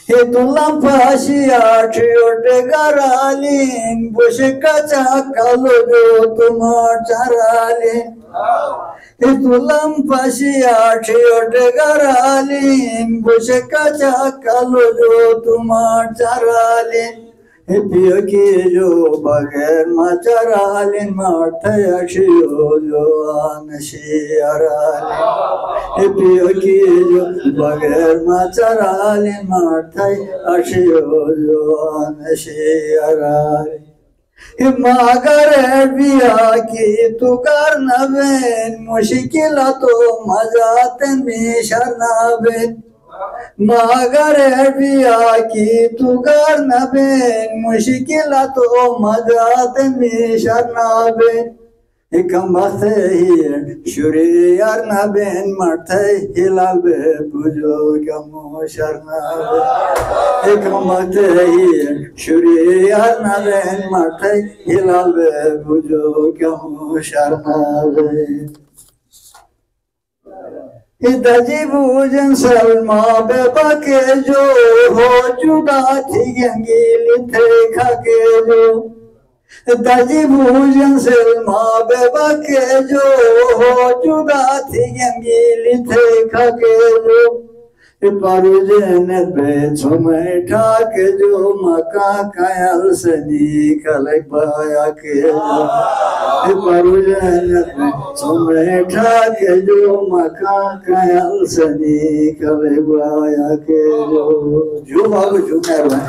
He tulam pashiya chiote garalin bushika chakalu tumar charalin. He tulam pashiya chiote garalin bushika chakalu tumar charalin. He piyo ki jo bager macharalin marthaya shiyo jo anashi aralin. He piyo ki jo bager macharalin marthaya shiyo jo anashi aralin. He magare biya ki tu karna ben mushkila to mazaten misharna ben. Magare biya ki tu karna ben mushkila to mazaten misharna ben. Ekam bakte shuri yarna ben martay hilal be bujo kamu sharna ben. Ekam bakte shuri yarna ben martay hilal be bujo kamu sharna ben. Idaji bujan salma be bake jo ho juda thigangil thekha ke jo. Daji bhujan selma beba ke jo ho juda thigangil thekha ke jo. Parujen be chumai tha ke jo maka kayal sani kalai paya ke jo. Parujen be chumai tha ke jo maka kayal sani kalai paya ke jo. Jo babu jo mehरबान